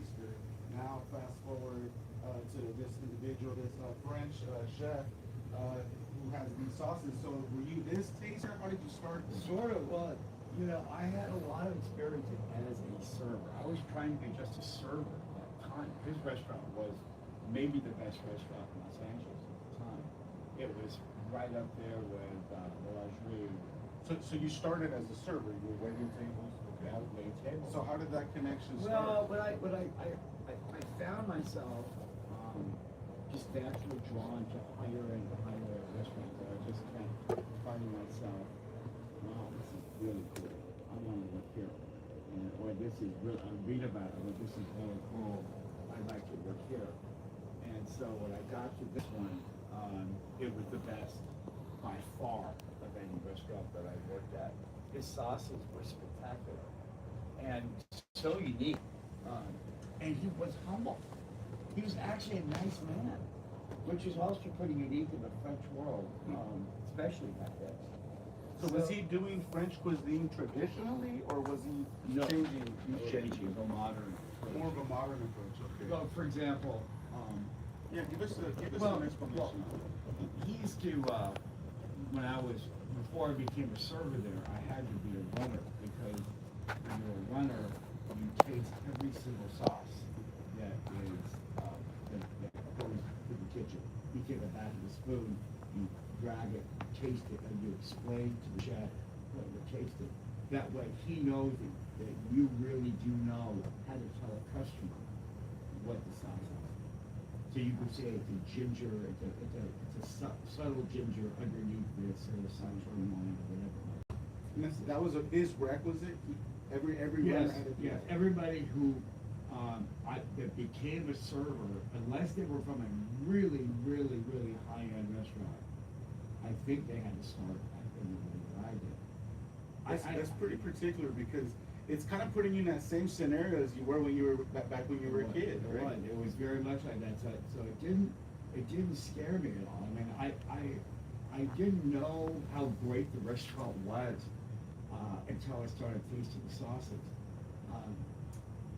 taster. Now fast forward to this individual, this French chef who has these sauces. So were you this taster? How did you start this? Sort of. Well, I had a lot of experience as a server. I was trying to be just a server at that time. His restaurant was maybe the best restaurant in Los Angeles at the time. It was right up there with Bellagio. So you started as a server. You were waiting tables. I would wait tables. So how did that connection Well, start? I found myself just naturally drawn to higher and higher restaurants. I just kept finding myself, wow, this is really cool. I want to work here. And boy, this is really, I read about it, but this is really cool. I'd like to work here. And so when I got to this one, it was the best by far of any restaurant that I worked at. His sauces were spectacular and so unique. And he was humble. He was actually a nice man, which is also pretty unique in the French world, especially back then. So was he doing French cuisine traditionally, or was he No, changing? he's changing the modern. More of a modern approach. Okay. Well, for example, Yeah, give us well, an explanation. he used to, before I became a server there, I had to be a runner because when you're a runner, you taste every single sauce that that goes to the kitchen. You take it back to the spoon, you grab it, taste it, and you explain to the chef what you're tasting. That way, he knows that you really do know how to tell a customer what the sauce is. So you could say it's a ginger, it's a subtle ginger underneath this, or the sunshine line, or whatever. And that was his requisite. Every Yes, runner had to do yes. that. Everybody who that became a server, unless they were from a really, really, really high-end restaurant, I think they had to start at the way that I did. That's pretty particular because it's kind of putting you in that same scenario as you were when you were back when you were a kid, right? It was very much like that. So it didn't scare me at all. I mean, I didn't know how great the restaurant was until I started tasting the sauces.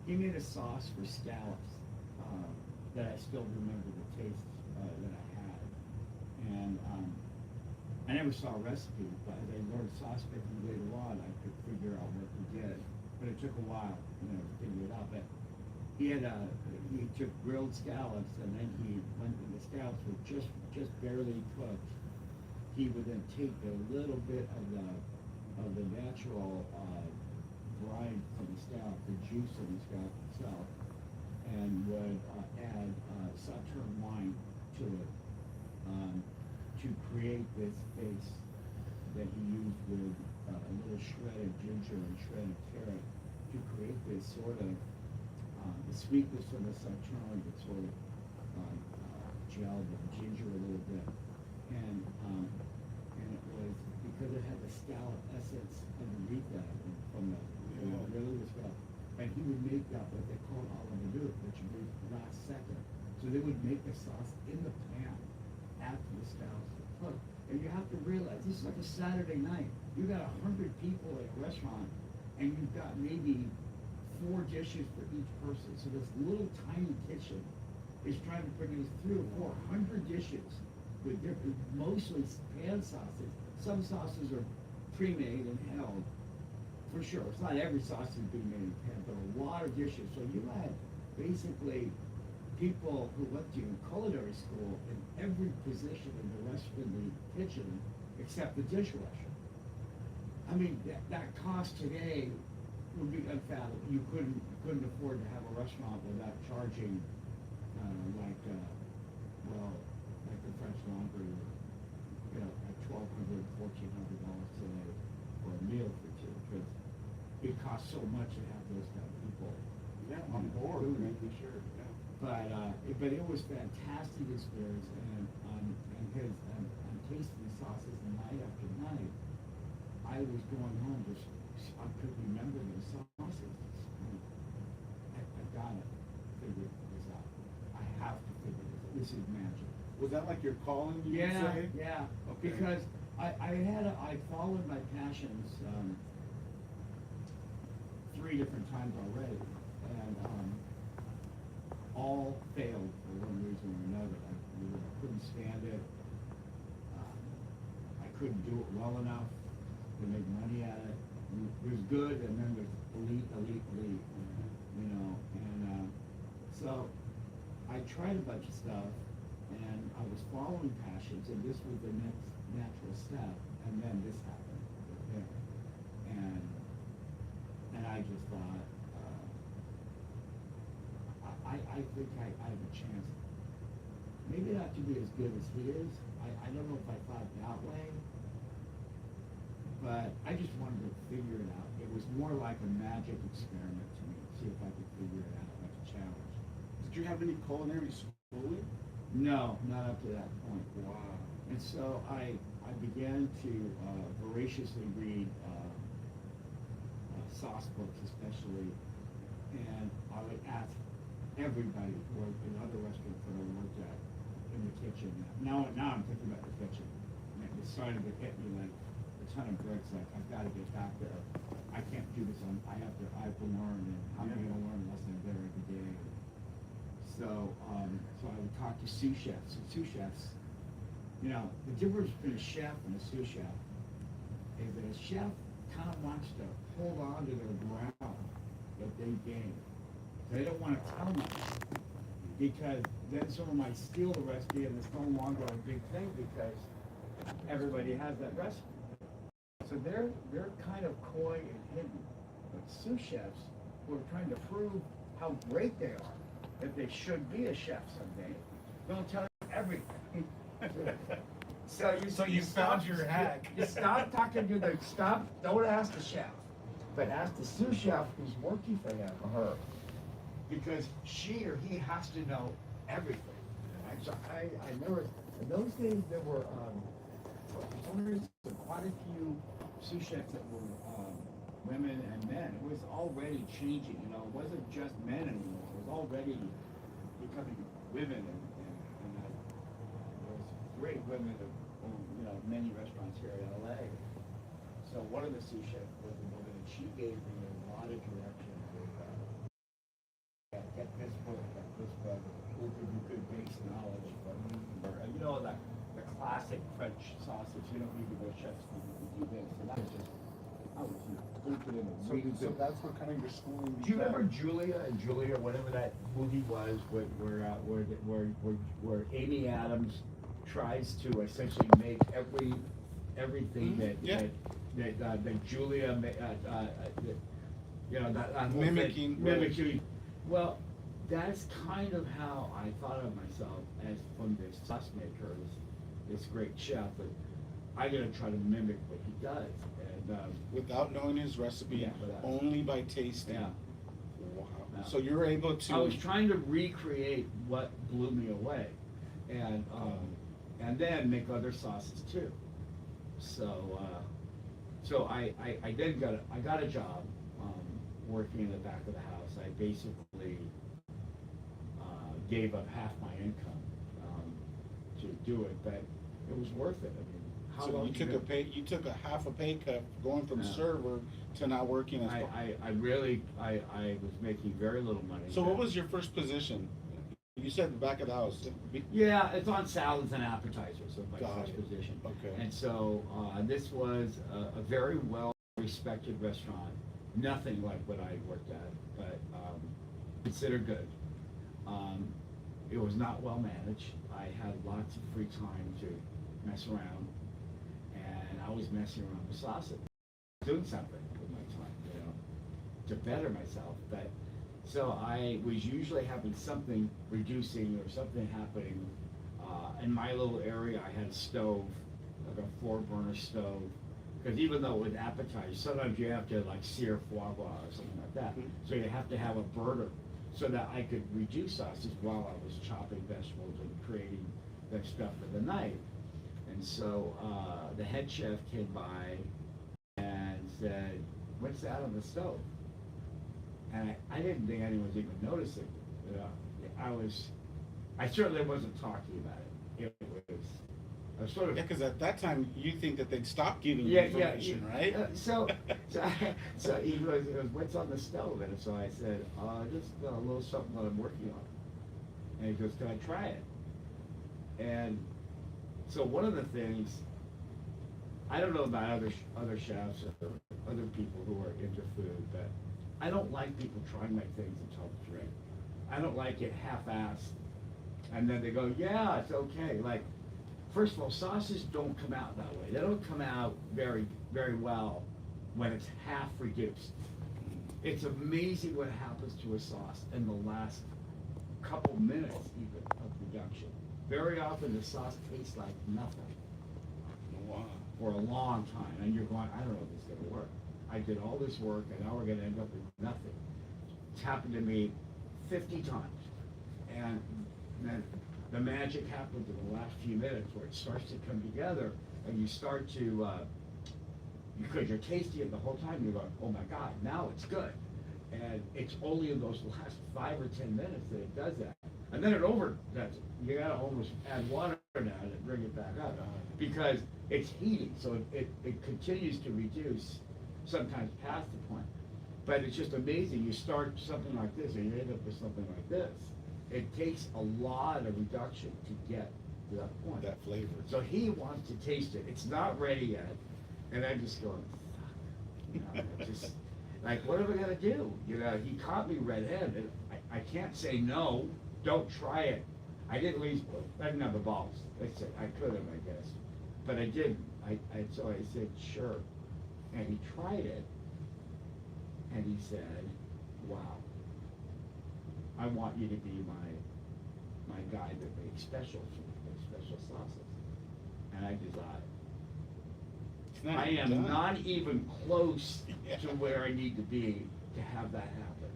He made a sauce for scallops that I still remember the taste that I had. And I never saw a recipe, but as I learned sauce making later on, I could figure out what he did. But it took a while, to figure it out. But he took grilled scallops, and then when the scallops were just barely cooked, he would then take a little bit of the natural brine from the scallop, the juice of the scallop itself, and would add Sauterne wine to it to create this base that he used with a little shredded ginger and shredded carrot to create this sort of the sweetness of the Sauterne that sort of gelled with the ginger a little bit, and it was because it had the scallop essence underneath that from the really the scallop, and he would make that what they call a la minute, which would be last second. So they would make the sauce in the pan after the scallops were cooked. And you have to realize this is like a Saturday night. You got 100 people at a restaurant, and you've got maybe 4 dishes for each person. So this little tiny kitchen is trying to produce 300 or 400 dishes with different, mostly pan sauces. Some sauces are pre-made and held, for sure. It's not every sausage being made in pan, but a lot of dishes. So you had basically people who went to culinary school in every position in the kitchen except the dishwasher. I mean, that cost today would be unfathomable. You couldn't afford to have a restaurant without charging like the French Laundry, at $1,200, $1,400 today for a meal for two, because it costs so much to have those kind of people. Yeah, on board, making sure. Yeah. But it was fantastic experience, and tasting the sauces night after night. I was going home just I couldn't remember the sauces. I gotta figure this out. I have to figure this out. This is magic. Was that like your calling? You would say? Yeah. Okay. Because I followed my passions 3 different times already, and understand it. I couldn't do it well enough to make money at it. There's good, and then there's elite, you know, and so I tried a bunch of stuff, and I was following passions, and this was the next natural step, and then this happened with him. And I just thought, I think I have a chance, maybe not to be as good as he is. I don't know if I thought that way, but I just wanted to figure it out. It was more like a magic experiment to me, see if I could figure it out, like a challenge. Did you have any culinary schooling? No, not up to that point. Wow. And so I began to voraciously read sauce books, especially, and I would ask everybody who worked in other restaurants that I worked at in the kitchen. Now I'm thinking about the kitchen. And it started to hit me like a ton of bricks. Like I've got to get back there. I can't do this. I have to learn, and I'm going to learn unless I'm there every day. So I would talk to sous chefs. And sous chefs, you know, the difference between a chef and a sous chef is that a chef kind of wants to hold on to their ground that they gained. They don't want to tell much, because then someone might steal the recipe and it's no longer a big thing because everybody has that recipe. So they're kind of coy and hidden. But sous chefs who are trying to prove how great they are, that they should be a chef someday, they'll tell you everything. So you found your hack. You stop talking to don't ask the chef, but ask the sous chef who's working for him or her, because she or he has to know everything. And so I never, in those days there were quite a few sous chefs that were women and men. It was already changing, you know, it wasn't just men anymore. It was already becoming women, and there was great women of, you know, many restaurants here in LA. So one of the sous chefs was a woman, and she gave me a lot of direction with get this book, will give you good base knowledge. But you know, the classic French sausage, you don't need to go chef school to do this. And that was just, I was looking in the reading. So that's what kind of your schooling. Do you remember Julia and Julia, whatever that movie was, where Amy Adams tries to essentially make everything that Julia, you know, that Mimicking. mimicking. Well, that's kind of how I thought of myself as from this sauce maker, this great chef, and I'm gonna try to mimic what he does. And without knowing his recipe, yeah, only by tasting. Yeah. Wow. Yeah. So you're able to. I was trying to recreate what blew me away, and then make other sauces too. So I then got a job working in the back of the house. I basically gave up half my income to do it, but it was worth it. I mean, how So long you took a half a pay cut going from server to not working as. I was making very little money. So what was your first position? You said the back of the house. Yeah, it's on salads and appetizers of my Got first it. position. Okay. And so this was a very well respected restaurant. Nothing like what I worked at, but considered good. It was not well managed. I had lots of free time to mess around, and I was messing around with sausage, doing something with my time, you know, to better myself. But so I was usually having something reducing or something happening. In my little area, I had a stove, like a 4-burner stove, because even though with appetizers, sometimes you have to like sear foie gras or something like that. Mm-hmm. So you have to have a burner so that I could reduce sausage while I was chopping vegetables and creating that stuff for the night. And so the head chef came by and said, "What's that on the stove?" And I didn't think anyone was even noticing. You know, I certainly wasn't talking about it. I was sort of. Yeah, because at that time you think that they'd stop giving you information, right? So he goes, "What's on the stove?" And so I said, "Just a little something that I'm working on." And he goes, "Can I try it?" And So one of the things, I don't know about other chefs or other people who are into food, but I don't like people trying my things until it's ready. I don't like it half-assed, and then they go, yeah, it's okay. Like, first of all, sauces don't come out that way. They don't come out very, very well when it's half reduced. It's amazing what happens to a sauce in the last couple minutes even of reduction. Very often the sauce tastes like nothing Wow. for a long time, and you're going, I don't know if this is gonna work. I did all this work, and now we're gonna end up with nothing. It's happened to me 50 times, and then the magic happens in the last few minutes where it starts to come together, and you start to, because you're tasting it the whole time, you're going, oh my God, now it's good. And it's only in those last 5 or 10 minutes that it does that. And then it overdoes it. You gotta almost add water now to bring it back up, because it's heating, so it continues to reduce, sometimes past the point. But it's just amazing, you start something like this, and you end up with something like this. It takes a lot of reduction to get to that point. That flavor. So he wants to taste it, it's not ready yet, and I'm just going, fuck, you know, it's just, like, what am I gonna do? You know, he caught me red-handed, I can't say no, don't try it. I didn't I didn't have the balls, I said, I could have, I guess, but I didn't, so I said, sure, and he tried it, and he said, wow, I want you to be my guy that makes special sauces. And I desire. It's not I even am done. not even close Yeah. to where I need to be to have that happen.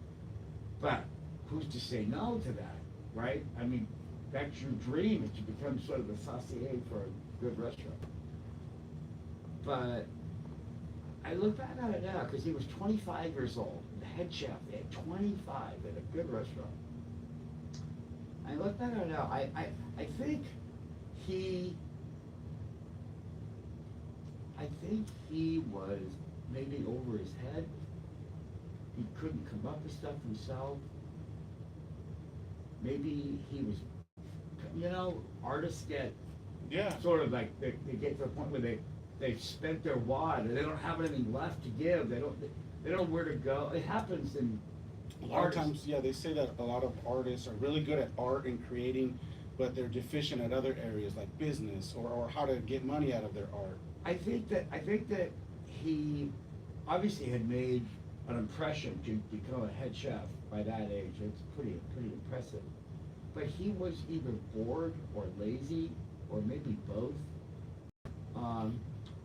But who's to say no to that, right? I mean, that's your dream, is to become sort of the saucier for a good restaurant. But I look back at it now, because he was 25 years old, the head chef at 25 at a good restaurant. I look back at it now, I think he was maybe over his head. He couldn't come up with stuff himself. Maybe he was, you know, artists get Yeah. sort of like, they get to the point where they've spent their wad, and they don't have anything left to give, they don't know where to go. It happens in A lot of artists. times, yeah, they say that a lot of artists are really good at art and creating, but they're deficient at other areas like business or how to get money out of their art. I think that he obviously had made an impression to become a head chef by that age. It's pretty impressive. But he was either bored or lazy, or maybe both.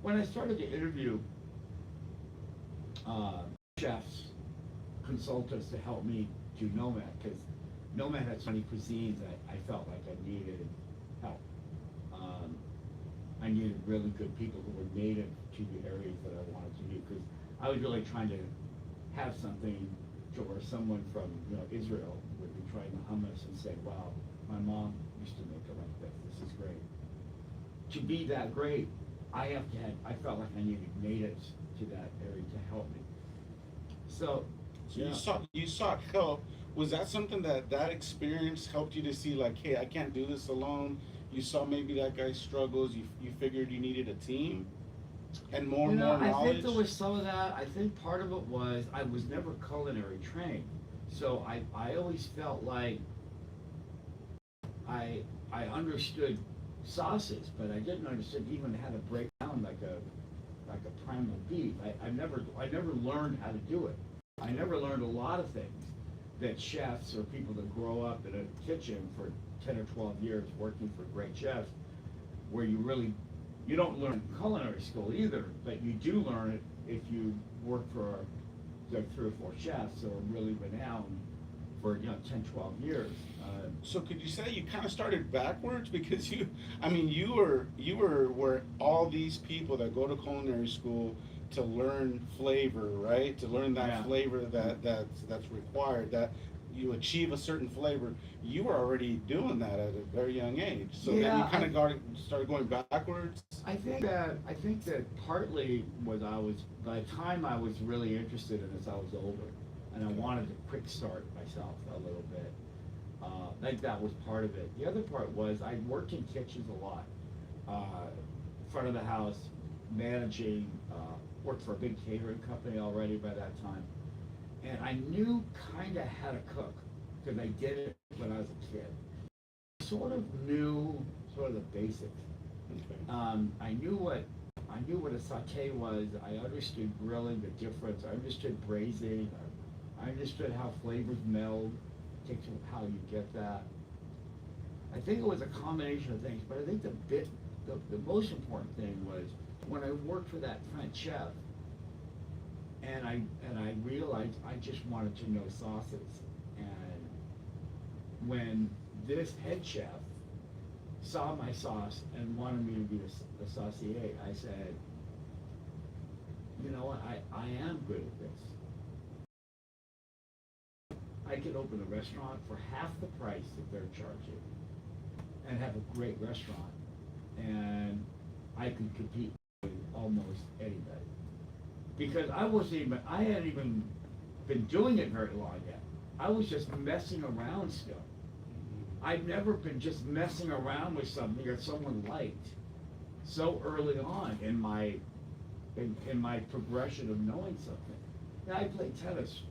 When I started to interview chefs, consultants to help me do Nomad, because Nomad had so many cuisines, I felt like I needed help. I needed really good people who were native to the areas that I wanted to do, because I was really trying to have something to where someone from, you know, Israel would be trying the hummus and say, wow, my mom used to make it like this, this is great. To be that great, I felt like I needed natives to that area to help me. So So you sought help. Was that something that experience helped you to see, like, hey, I can't do this alone? You saw maybe that guy's struggles. You figured you needed a team and more I knowledge. think there was some of that. I think part of it was I was never culinary trained, so I always felt like I understood sauces, but I didn't understand even how to break down like a primal beef. I never learned how to do it. I never learned a lot of things that chefs or people that grow up in a kitchen for 10 or 12 years working for great chefs, where you don't learn culinary school either, but you do learn it if you work for like 3 or 4 chefs who are really renowned for 10, 12 years. So could you say you kind of started backwards, because you were where all these people that go to culinary school to learn flavor, right? To learn that Yeah. flavor that's required, that you achieve a certain flavor. You were already doing that at a very young age. So then you Yeah, kind of started going backwards. I think that partly was by the time I was really interested in this, I was older, and I wanted to quick start myself a little bit. I think that was part of it. The other part was I worked in kitchens a lot, front of the house, managing, worked for a big catering company already by that time. And I knew kinda how to cook, because I did it when I was a kid. Sort of knew sort of the basics. Okay. I knew what a saute was. I understood grilling, the difference. I understood braising. I understood how flavors meld, takes how you get that. I think it was a combination of things, but I think the most important thing was when I worked for that French chef, and I realized I just wanted to know sauces. And when this head chef saw my sauce and wanted me to be a saucier, I said, you know what, I am good at this. I could open a restaurant for half the price that they're charging and have a great restaurant, and I could compete with almost anybody. Because I hadn't even been doing it very long yet. I was just messing around still. I've never been just messing around with something that someone liked so early on in my progression of knowing something. Now, I played tennis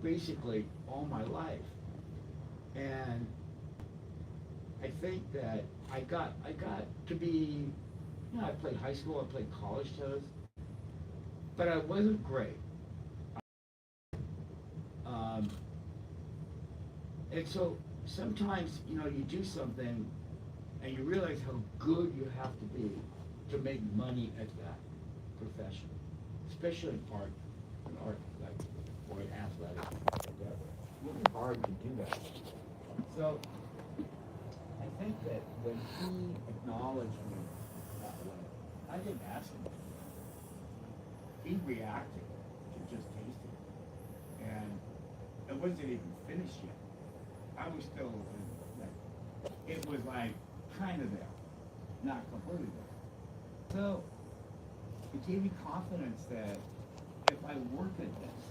basically all my life, and I think that I got to be, I played high school, I played college tennis, but I wasn't great. And so sometimes, you do something and you realize how good you have to be to make money at that profession, especially in art, like, or in athletics, whatever. It's really hard to do that. So I think that when he acknowledged me that way, I didn't ask him. He reacted to just tasting it. And it wasn't even finished yet. I was still, it was like kind of there, not completely there. So it gave me confidence that if I work at this,